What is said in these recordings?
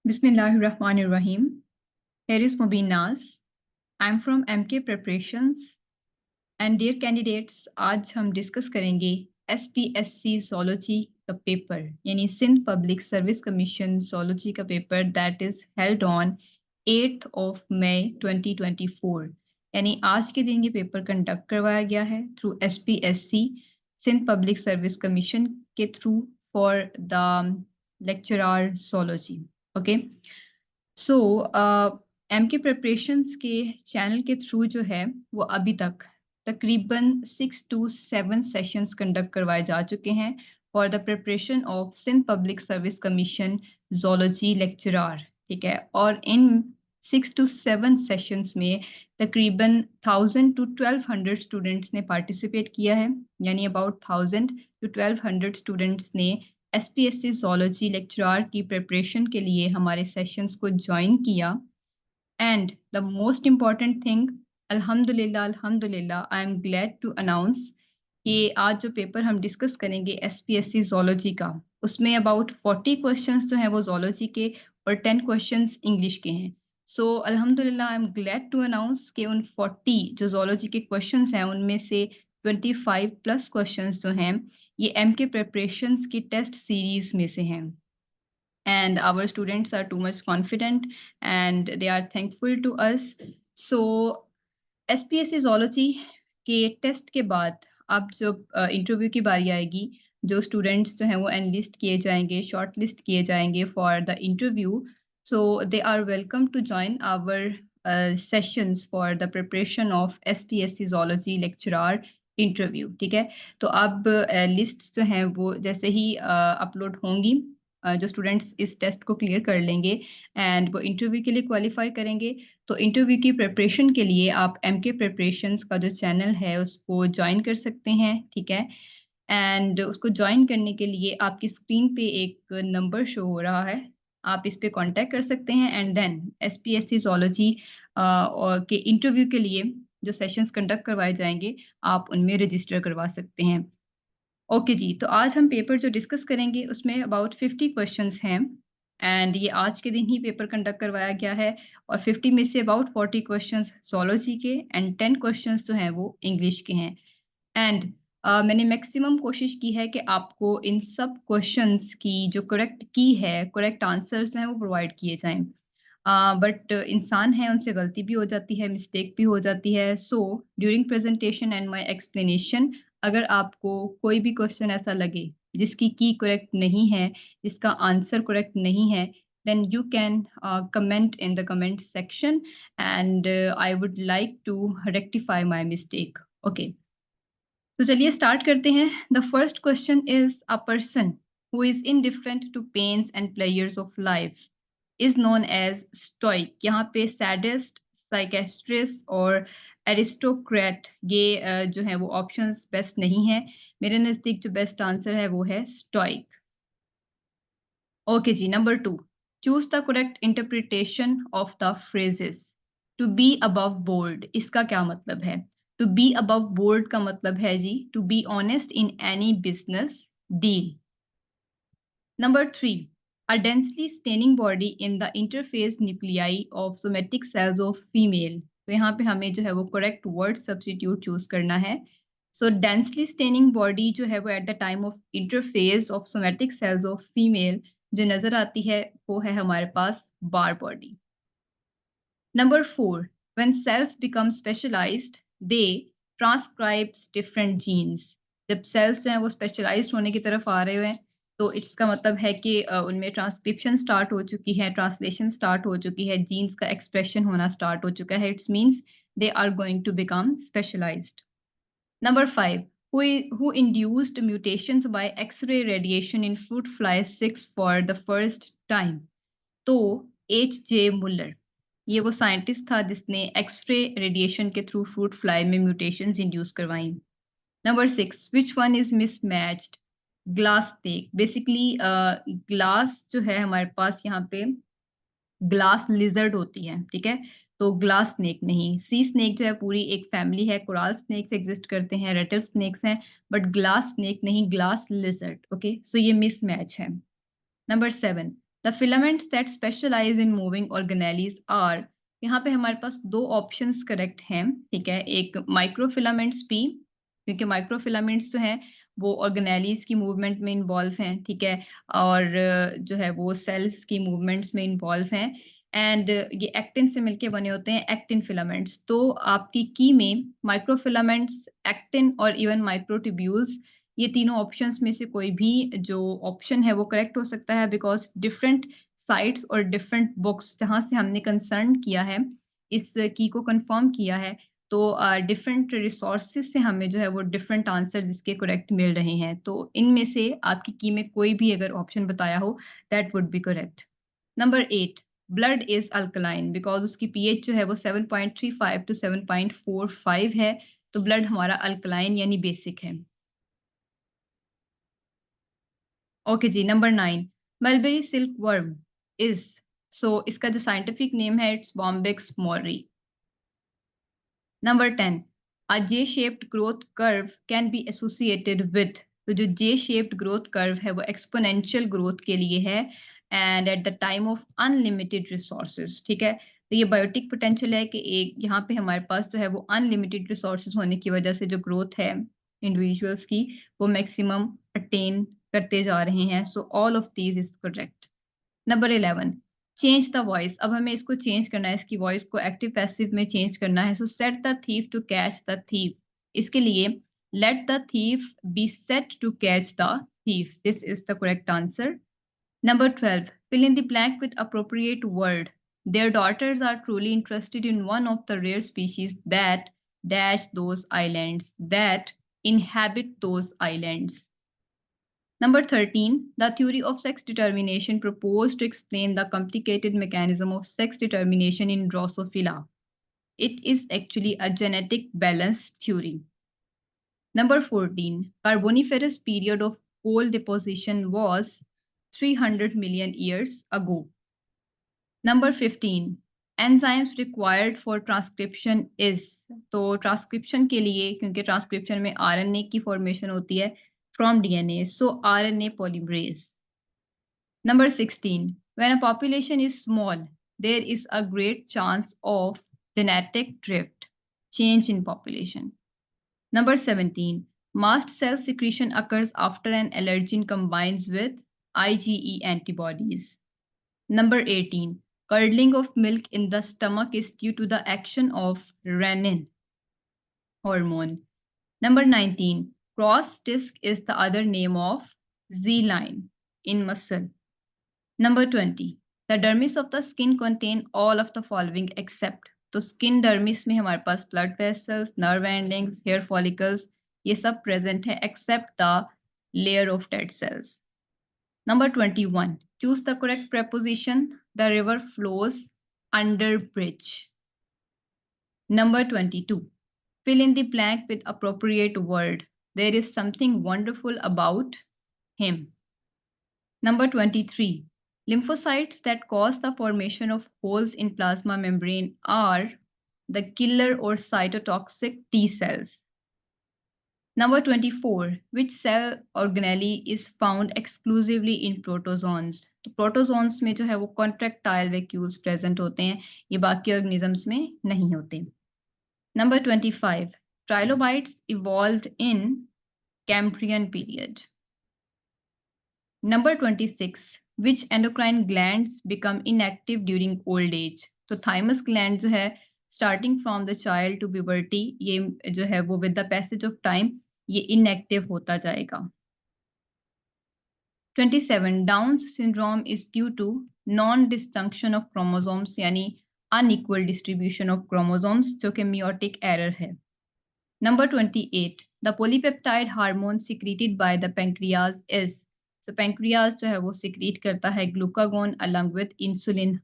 Bismillahirrahmanirrahim. Here is Mubin Naz. I'm from MK Preparations. And dear candidates, आज हम discuss करेंगे SPSC Zoology का paper यानी Sindh public service commission Zoology का paper that is held on 8th of May 2024 यानी आज के दिन ये पेपर कंडक्ट करवाया गया है through SPSC Sindh public service commission के through for the lecturer Zoology. Okay so MK preparations के चैनल के थ्रू जो है वो अभी तक तकरीबन 6 to 7 सेशंस कंडक्ट करवाए जा चुके हैं for the preparation of Sindh public service commission zoology lecturer. ठीक है, और इन 6 to 7 सेशंस में तकरीबन 1000 to 1200 स्टूडेंट्स ने पार्टिसिपेट किया है, यानी अबाउट 1000 to 1200 स्टूडेंट्स ने SPSC ज़ूलॉजी लेक्चरर की प्रिपरेशन के लिए हमारे सेशंस को ज्वाइन किया. And the most important thing, अल्हम्दुलिल्लाह I am glad to announce कि आज जो पेपर हम डिस्कस करेंगे SPSC ज़ूलॉजी का, उसमें अबाउट 40 क्वेश्चंस जो हैं वो ज़ूलॉजी के और 10 क्वेश्चंस इंग्लिश के हैं. सो अल्हम्दुलिल्लाह I am glad to announce कि उन 40 जो ज़ूलॉजी के क्वेश्चंस हैं उनमें से 25 प्लस क्वेश्चंस जो हैं ये MK प्रिपरेशंस की टेस्ट सीरीज में से हैं. And our students are too much confident and they are thankful to us. So SPSC Zoology के टेस्ट के बाद अब जब इंटरव्यू की बारी आएगी, जो स्टूडेंट्स जो हैं वो एनलिस्ट किए जाएंगे, शॉर्ट लिस्ट किए जाएंगे for the interview. So they are welcome to join our sessions for the preparation of SPSC Zoology lecturer interview. ठीक है, तो अब लिस्ट जो हैं वो जैसे ही अपलोड होंगी, जो स्टूडेंट्स इस टेस्ट को क्लियर कर लेंगे एंड वो इंटरव्यू के लिए क्वालिफाई करेंगे, तो इंटरव्यू की प्रिपरेशन के लिए आप MK प्रिपरेशंस का जो चैनल है उसको ज्वाइन कर सकते हैं. ठीक है, एंड उसको ज्वाइन करने के लिए आपकी स्क्रीन पे एक नंबर शो हो रहा है, आप इस पे कांटेक्ट कर सकते हैं एंड देन SPSC ज़ूलॉजी के इंटरव्यू के लिए जो सेशंस कंडक्ट करवाए जाएंगे आप उनमें रजिस्टर करवा सकते हैं. ओके जी, तो आज हम पेपर जो डिस्कस करेंगे उसमें अबाउट 50 क्वेश्चंस हैं एंड ये आज के दिन ही पेपर कंडक्ट करवाया गया है और 50 में से अबाउट 40 क्वेश्चंस ज़ूलॉजी के एंड 10 क्वेश्चंस जो हैं वो इंग्लिश के हैं. एंड मैंने मैक्सिमम कोशिश की है कि आपको इन सब क्वेश्चंस की जो करेक्ट की है, करेक्ट आंसर्स जो हैं वो प्रोवाइड किए जाएं. बट इंसान है, उनसे गलती भी हो जाती है, मिस्टेक भी हो जाती है. So during presentation and my explanation अगर आपको कोई भी क्वेश्चन ऐसा लगे जिसकी की करेक्ट नहीं है, जिसका आंसर करेक्ट नहीं है, then you can comment in the comment section and I would like to rectify my mistake. Okay, तो चलिए स्टार्ट करते हैं. The first question is a person who is indifferent to pains and players of life is known as stoic. यहाँ पे sadist, साइकेस्ट्रिस और aristocrat ये जो है वो ऑप्शंस बेस्ट नहीं है. मेरे नज़दीक जो बेस्ट आंसर है वो है stoic. Okay ji, number 2, choose the correct interpretation of the phrases. To be above board, इसका क्या मतलब है? टू बी अबव बोर्ड का मतलब है जी to be honest in any business deal. Number 3, a densely staining body in the interface nuclei of somatic cells of female. तो यहाँ पे हमें जो है वो करेक्ट वर्ड सब्स्टिट्यूट चूज करना है. सो डेंसली स्टेनिंग बॉडी जो है वो at the time of interface of somatic cells of female जो नजर आती है वो है हमारे पास बार body. Number 4, when cells become specialized they transcribes different genes. जब सेल्स जो हैं वो स्पेशलाइज्ड होने की तरफ आ रहे हैं तो इसका मतलब है कि उनमें ट्रांसक्रिप्शन स्टार्ट हो चुकी है, ट्रांसलेशन स्टार्ट हो चुकी है, जीन्स का एक्सप्रेशन होना स्टार्ट हो चुका है. It's means they are going to become specialised. Number 5, who induced mutations by X-ray radiation in fruit fly 6 for the first time? तो H.J. Muller, ये वो साइंटिस्ट था जिसने एक्सरे रेडिएशन के थ्रू फ्रूट फ्लाई में म्यूटेशंस इंड्यूस करवाई. Number 6, which one is mismatched? Glass snake. Basically glass जो है हमारे पास यहाँ पे ग्लास लिजर्ड होती है. ठीक है, तो ग्लास स्नेक नहीं. सी स्नेक जो है पूरी एक फैमिली है, कोराल स्नेक्स एग्जिस्ट करते हैं, रेटल स्नेक्स हैं, बट ग्लास स्नेक नहीं, ग्लास लिजर्ड. ओके, सो ये मिसमैच है. Number 7, the filaments that specialise in moving organelles are, यहाँ पे हमारे पास दो ऑप्शंस करेक्ट हैं, ठीक है। एक माइक्रोफिलामेंट्स भी, क्योंकि माइक्रोफिलामेंट्स जो हैं वो ऑर्गेनेलीज की मूवमेंट में इन्वॉल्व हैं, ठीक है, और जो है वो सेल्स की मूवमेंट्स में इन्वॉल्व हैं। एंड ये एक्टिन से मिलके बने होते हैं एक्टिन फिलामेंट्स। तो आपकी की में माइक्रोफिलामेंट्स, एक्टिन और इवन माइक्रोट्यूब्यूल्स, ये तीनों ऑप्शंस में से कोई भी जो ऑप्शन है वो करेक्ट हो सकता है, बिकॉज डिफरेंट साइट्स और डिफरेंट बुक्स जहाँ से हमने कंसर्न किया है, इस की को कंफर्म किया है, तो डिफरेंट रिसोर्सेज से हमें जो है वो डिफरेंट आंसर इसके करेक्ट मिल रहे हैं। तो इनमें से आपकी की में कोई भी अगर ऑप्शन बताया हो, that would be correct. Number 8, blood is alkaline because उसकी पीएच जो है वो 7.35 टू 7.45 है। तो ब्लड हमारा अल्कलाइन यानी बेसिक है। Okay ji, number 9, mulberry silk worm is, so इसका जो साइंटिफिक नेम है it's Bombyx mori. Number 10, a J shaped growth curve can be associated with, तो जो जे शेप्ड ग्रोथ कर्व है वो एक्सपोनेंशियल ग्रोथ के लिए है and at the time of unlimited resources, ठीक है। तो ये बायोटिक पोटेंशियल है कि एक यहाँ पे हमारे पास जो है वो अनलिमिटेड रिसोर्सेज होने की वजह से जो ग्रोथ है इंडिविजुअल्स की वो मैक्सिमम अटेन करते जा रहे हैं। So all of these is correct. Number 11, change the voice, अब हमें इसको चेंज करना है, इसकी वॉइस को एक्टिव पैसिव में चेंज करना है। So set the thief to catch the thief, इसके लिए let the thief be set to catch the thief, this is the correct answer. Number 12, fill in the blank with appropriate word. Their daughters are truly interested in one of the rare species that dash those islands, that inhabit those islands. Number 13, the theory of sex determination proposed to explain the complicated mechanism of sex determination in Drosophila. It is actually a genetic balance theory. Number 14, Carboniferous period of coal deposition was 300 million years ago. Number 15, enzymes required for transcription is, तो transcription के लिए, क्योंकि transcription में RNA की formation होती है from DNA, so RNA polymerase. Number 16, when a population is small, there is a great chance of genetic drift, change in population. Number 17, mast cell secretion occurs after an allergen combines with IgE antibodies. Number 18, curdling of milk in the stomach is due to the action of renin hormone. Number 19, cross disc is the other name of Z-line in muscle. Number 20, the dermis of the skin contain all of the following except, तो skin dermis में हमारे पास blood vessels, nerve endings, hair follicles ये सब present है except the layer of dead cells. Number 21, choose the correct preposition. The river flows under bridge. Number 22, fill in the blank with appropriate word. There is something wonderful about him. Number 23, lymphocytes that cause the formation of holes in plasma membrane are the killer or cytotoxic T cells. Number 24, which cell organelle is found exclusively in protozoans? तो protozoans में जो है वो contractile vacuoles present होते हैं, ये बाकी organisms में नहीं होते. Number 25, trilobites evolved in Cambrian period. Number 26, which endocrine glands become inactive during old age? तो thymus gland जो है starting from the child to puberty, ये जो है वो with the passage of time ये inactive होता जाएगा. 27, Down's syndrome is due to non-disjunction of chromosomes यानी unequal distribution of chromosomes जो कि meiotic error है. Number 28, the polypeptide hormone secreted by the pancreas is, so pancreas जो है वो secrete करता है glucagon along with insulin.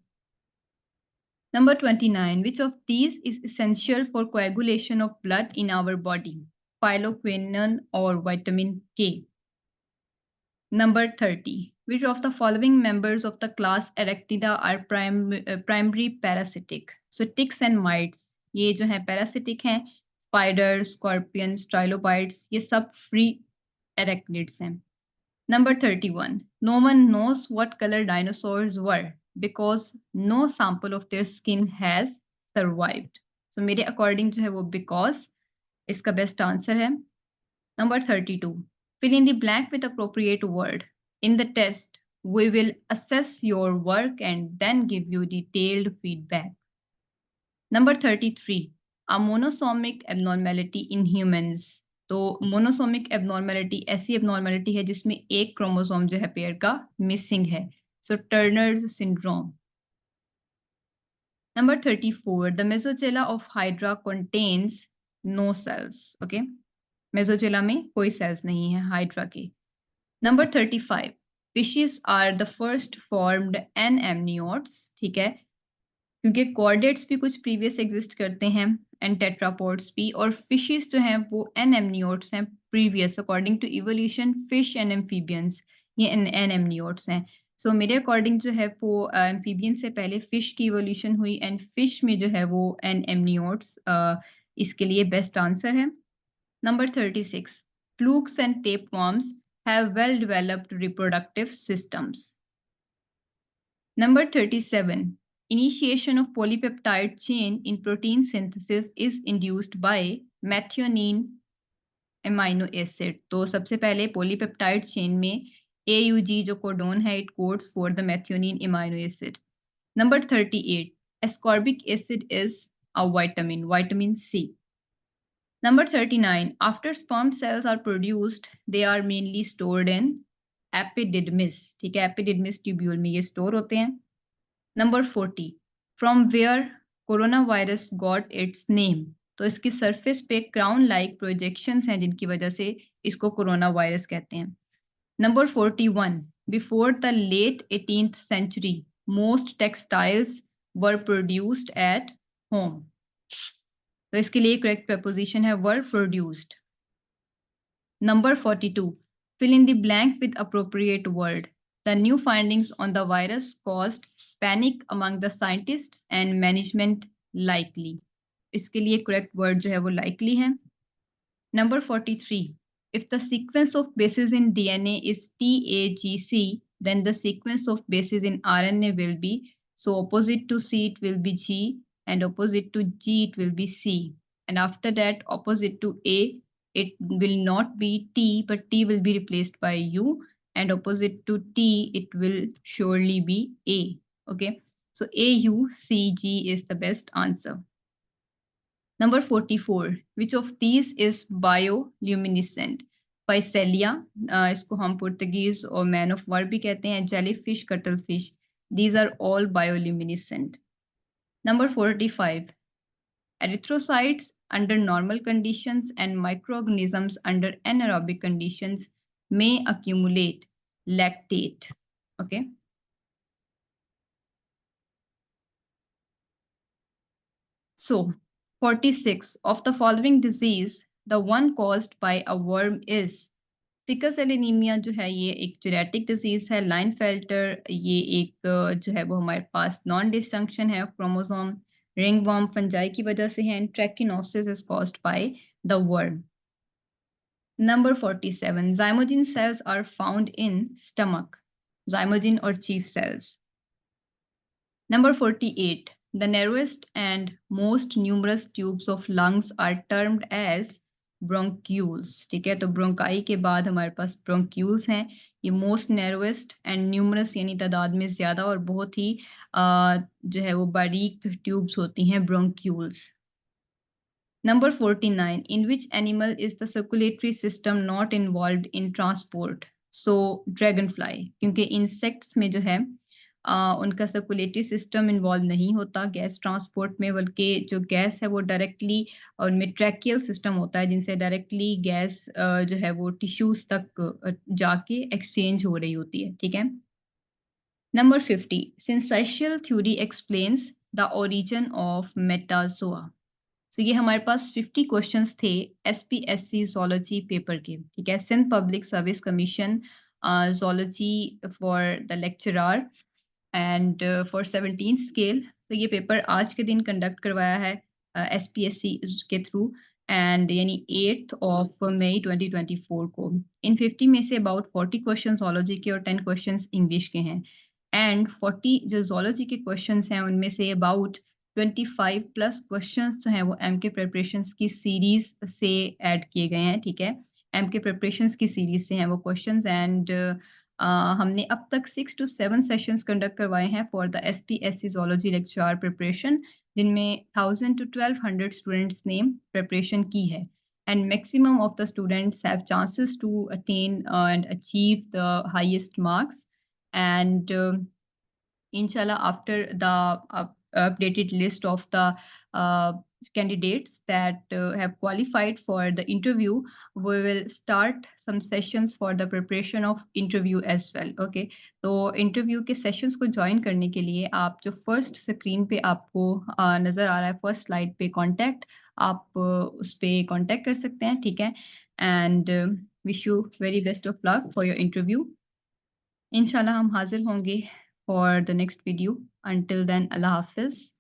Number 29, which of these is essential for coagulation of blood in our body? Phylloquinone or vitamin K. Number 30, which of the following members of the class Arachnida are primary parasitic? So ticks and mites, ये जो है parasitic हैं, spiders, scorpions, trilobites, ये सब free arachnids हैं. Number 31. No one knows what color dinosaurs were because no sample of their skin has survived. So मेरे according जो है वो because इसका best answer है. Number 32. Fill in the blank with appropriate word. In the test, we will assess your work and then give you detailed feedback. Number 33. A monosomic abnormality in humans. तो monosomic abnormality ऐसी abnormality है जिसमें एक chromosome जो है pair का missing है. सो Turners syndrome. Number 34. The mesochela of Hydra contains no cells. Okay. मेसोचेला में कोई सेल्स नहीं है हाइड्रा के. Number 35. Fishes are the first formed anemniotes. ठीक है, क्योंकि कॉर्डेट्स भी कुछ प्रीवियस एग्जिस्ट करते हैं एंड टेट्रापोड्स भी, और फिशेस जो हैं वो एनेमनियोट्स हैं previous. According to evolution fish and amphibians ये एनेमनियोट्स हैं. सो मेरे अकॉर्डिंग जो है वो एम्फीबियन से पहले फिश की इवोल्यूशन हुई एंड फिश में जो है वो एनेमनियोट्स इसके लिए बेस्ट आंसर है. Number 36. Flukes and tapeworms have well developed reproductive systems. Number 37. Initiation of polypeptide chain in protein synthesis is induced by methionine amino acid. तो सबसे पहले polypeptide chain में AUG जो कोडोन है it codes for the methionine amino acid. Number 38. Ascorbic acid is a vitamin C. Number 39. After sperm cells are produced, they are mainly stored in epididymis. ठीक है, epididymis tubule में ये store होते हैं. Number 40. From where coronavirus got its name? तो इसकी surface पे crown like projections हैं जिनकी वजह से इसको कोरोना वायरस कहते हैं. Number 41. Before the late 18th century, most textiles were produced at home. तो इसके लिए करेक्ट प्रपोजिशन है were produced. Number 42. Fill in the blank with appropriate word. The new findings on the virus caused panic among the scientists and management likely. इसके लिए correct word जो है वो likely है. नंबर 43. If the sequence of bases in DNA is TAGC, then the sequence of bases in RNA will be, so opposite to C it will be G, and opposite to G it will be C, and after that opposite to A it will not be T but T will be replaced by U, and opposite to T it will surely be A. Okay, so AUCG is the best answer. Number 44. Which of these is bioluminescent? Physalia, इसको हम Portuguese और man of war भी कहते हैं, jellyfish, cuttlefish, these are all bioluminescent. Number 45. Erythrocytes under normal conditions and microorganisms under anaerobic conditions may accumulate lactate. Okay. So, 46. Of the following disease, the one caused by a worm is sickle cell anaemia जो है ये एक genetic disease है. लाइनफेल्टर ये एक जो है वो हमारे पास नॉन डिस्टंक्शन है क्रोमोसोम. रिंगवर्म फंजाई की वजह से है. Trichinosis is caused by the worm. Number 47. zymogen cells are found in stomach. zymogen और chief cells. Number 48. The narrowest and most numerous tubes of lungs are termed as bronchioles. ठीक है, तो bronchi के बाद हमारे पास ब्रोंक्यूल्स हैं. ये most narrowest and numerous यानी तादाद में ज्यादा और बहुत ही जो है वो बारीक ट्यूब्स होती हैं bronchioles. Number 49. In which animal is the circulatory system not involved in transport? So dragonfly, क्योंकि इंसेक्ट्स में जो है उनका सर्कुलेटरी सिस्टम इन्वॉल्व नहीं होता गैस ट्रांसपोर्ट में, बल्कि जो गैस है वो डायरेक्टली उनमें ट्रैकियल सिस्टम होता है जिनसे डायरेक्टली गैस जो है वो टिश्यूज तक जाके एक्सचेंज हो रही होती है. ठीक है. Number 50. Syncytial theory explains the origin of metazoa. So ये हमारे पास 50 क्वेश्चंस थे SPSC जोलॉजी पेपर के. ठीक है, Sindh public service commission zoology for the lecturer and for 17 scale. तो ये पेपर आज के दिन कंडक्ट करवाया है SPSC के थ्रू. एंड यानी 8th ऑफ मई 2024 को। इन 50 में से अबाउट 40 क्वेश्चन zoology के और 10 क्वेश्चंस इंग्लिश के हैं एंड 40 जो zoology के क्वेश्चंस हैं उनमें से अबाउट 25 प्लस क्वेश्चंस जो हैं वो एमके प्रिपरेशंस की सीरीज से ऐड किए गए हैं, ठीक है। एमके प्रिपरेशंस की सीरीज से हैं वो क्वेश्चंस एंड हमने अब तक 6 to 7 सेशंस कंडक्ट करवाए हैं for the SPSC zoology lecture preparation, जिनमें 1000 to 1200 स्टूडेंट्स ने प्रिपरेशन की है and maximum of the students have chances to attain and achieve the highest marks and inshallah after the updated list of the candidates that have qualified for the interview, we will start some sessions for the preparation of interview as well. Okay, तो interview के sessions को join करने के लिए आप जो first screen पे आपको नज़र आ रहा है फर्स्ट स्लाइड पे कॉन्टैक्ट, आप उस पे कॉन्टैक्ट कर सकते हैं, ठीक है। And wish you very best of luck for your interview. इंशाल्लाह हम हाजिर होंगे for the next video. Until then, Allah Hafiz.